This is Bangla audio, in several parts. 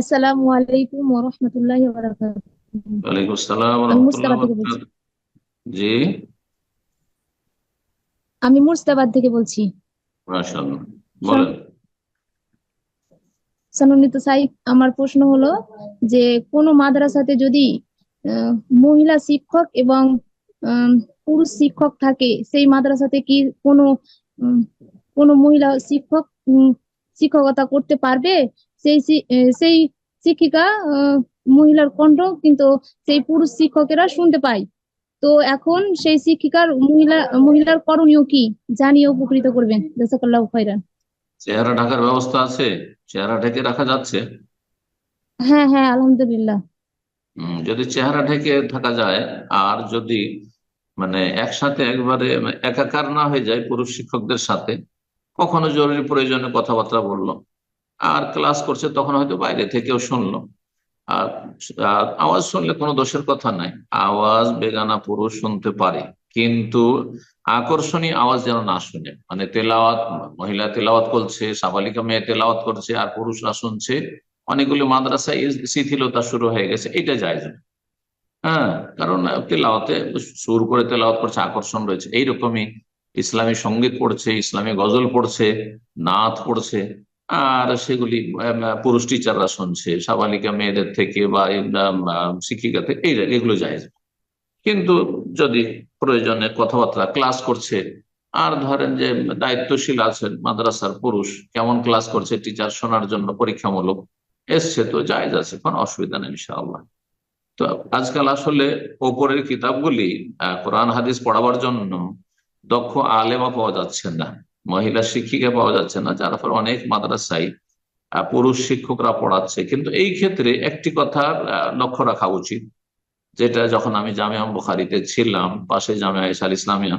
আসসালামু আলাইকুম ওয়া রাহমাতুল্লাহি ওয়া বারাকাতুহু। ওয়ালাইকুম আসসালাম আমি রহমতুল্লাহ মুর্শিদাবাদ থেকে বলছি। বরকাত। জি। আমি মুর্শিদাবাদ থেকে বলছি। মাশাআল্লাহ। বলেন। সন- সম্মানিত সাইদ, আমার প্রশ্ন হলো যে কোন মাদ্রাসাতে যদি আহ, মহিলা শিক্ষক এবং আম, পুরুষ শিক্ষক থাকে, সেই মাদ্রাসাতে কি কোনো উম, কোনো মহিলা শিক্ষক শিক্ষকতা করতে পারবে? সেই শিক্ষিকা মহিলার কণ্ঠ কিন্তু সেই পুরুষ শিক্ষকেরা শুনতে পায়। তো এখন সেই শিক্ষিকার মহিলার করণীয় কি জানিয়ে উপকৃত করবেন, জাযাকাল্লাহু খাইরান। চেহারা ঢাকার ব্যবস্থা আছে? চেহারা ঢেকে রাখা যাচ্ছে? হ্যাঁ, হ্যাঁ, আলহামদুলিল্লাহ। যদি চেহারা ঢেকে থাকা যায়, আর যদি মানে একসাথে একবারে একাকার না হয়ে যায় পুরুষ শিক্ষকদের সাথে, কখনো জরুরি প্রয়োজনে কথাবার্তা বললো, আর ক্লাস করছে তখন হয়তো বাইরে থেকেও শুনলো। আর আর আওয়াজ শুনলে কোনো দোষের কথা নাই। আওয়াজ বেগানা পুরুষ শুনতে পারে, কিন্তু আকর্ষণীয় আওয়াজ যেন না শুনে। মানে তেলাওয়াত, মহিলা তেলাওয়াত করছে, সাবালিকা মেয়ে তেলাওয়াত করছে আর পুরুষরা শুনছে, অনেকগুলো মাদ্রাসায় এই শিথিলতা শুরু হয়ে গেছে, এটা জায়েজ না। হ্যাঁ, কারণ তেলাওয়াতে সুর করে তেলাওয়াত করছে, আকর্ষণ রয়েছে এইরকমই। ইসলামী সঙ্গীত পড়ছে, ইসলামী গজল পড়ছে, নাত পড়ছে, আর সেগুলি পুরুষ টিচাররা শুনছে সাবালিকা মেয়েদের থেকে বা শিক্ষিকা থেকে, এগুলো জায়েজ। কিন্তু যদি প্রয়োজনে কথাবার্তা ক্লাস করছে, আর ধরেন যে দায়িত্বশীল আছেন মাদ্রাসার পুরুষ, কেমন ক্লাস করছে টিচার শোনার জন্য পরীক্ষামূলক এসছে, তো জায়েজ আছে, কোনো অসুবিধা নেই ইনশাআল্লাহ। তো আজকাল আসলে ওপরের কিতাবগুলি কোরআন হাদিস পড়াবার জন্য দক্ষ আলেমা পাওয়া যাচ্ছে না, মহিলা শিক্ষিকা পাওয়া যাচ্ছে না, যার ফলে অনেক মাদ্রাসায় পুরুষ শিক্ষকরা পড়াচ্ছে। কিন্তু এই ক্ষেত্রে একটি কথা লক্ষ্য রাখা উচিত, যেটা যখন আমি জামিয়া বুখারীতে ছিলাম, পাশে জামিয়া ইসা আল ইসলামিয়া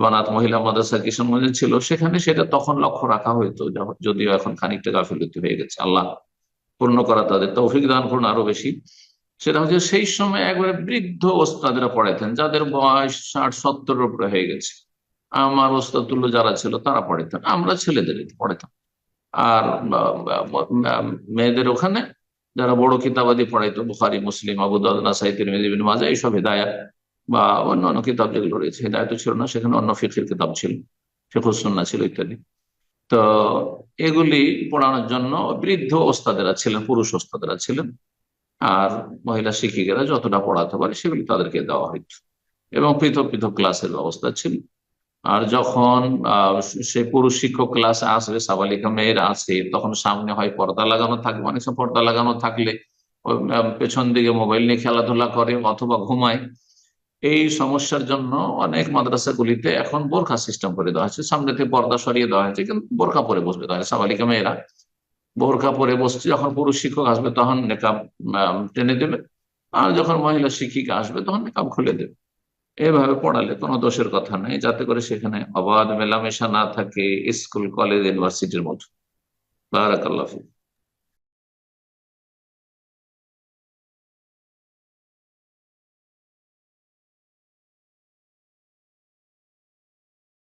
বানাত মহিলা মাদ্রাসা কিশোরগঞ্জে ছিল, সেখানে সেটা তখন লক্ষ্য রাখা হইতো, যদিও এখন খানিকটা গাফিলতি হয়ে গেছে। আল্লাহ পূর্ণ করা তাদের তৌফিক দান করুন আরো বেশি। সেটা হচ্ছে সেই সময় একবারে বৃদ্ধ ওস্তাদেরা পড়াইতেন, যাদের বয়স 60-70 উপরে হয়ে গেছে। আমার ওস্তাদুল্লাহ যারা ছিল তারা পড়াইতেন, আমরা ছেলেদের পড়াইতাম। আর মেয়েদের ওখানে যারা বড় কিতাবাদি পড়াইতো, বুখারী, মুসলিম, আবু দাউদ, নাসাই, তিরমিজি, ইবনে মাজাহ, এইসব হেদায়াত বা অন্যান্য কিতাব যেগুলো রয়েছে, হেদায়াত ছিল না, সেখানে অন্য ফিকহের কিতাব ছিল, ফিকহুস সুন্নাহ ছিল ইত্যাদি। তো এগুলি পড়ানোর জন্য বৃদ্ধ ওস্তাদেরা ছিলেন, পুরুষ ওস্তাদেরা ছিলেন। আর মহিলা শিক্ষিকারা যতটা পড়াতে পারে সেগুলি তাদেরকে দেওয়া হইত, এবং পৃথক পৃথক ক্লাসের ব্যবস্থা ছিল। আর যখন সে পুরুষ শিক্ষক ক্লাসে আসবে, সাবালিকা মেয়েরা আছে, তখন সামনে হয় পর্দা লাগানো থাকবে, অনেক সময় পর্দা লাগানো থাকলে ওই, পেছন দিকে মোবাইল নিয়ে খেলাধুলা করে অথবা ঘুমায়। এই সমস্যার জন্য অনেক মাদ্রাসাগুলিতে এখন বোরখা সিস্টেম করে দেওয়া হয়েছে, সামনে থেকে পর্দা সরিয়ে দেওয়া হয়েছে, কিন্তু বোরখা পরে বসবে, তাহলে সাবালিকা মেয়েরা বোরখা পরে বসছে, যখন পুরুষ শিক্ষক আসবে তখন নেকাব টেনে দেবে, আর যখন মহিলা শিক্ষিকা আসবে তখন নেকাব খুলে দেবে। এভাবে পড়ালে কোনো দোষের কথা নেই, যাতে করে সেখানে অবাধ মেলামেশা না থাকে, স্কুল কলেজ ইউনিভার্সিটির মতো। বারাকাল্লাহ ফিক।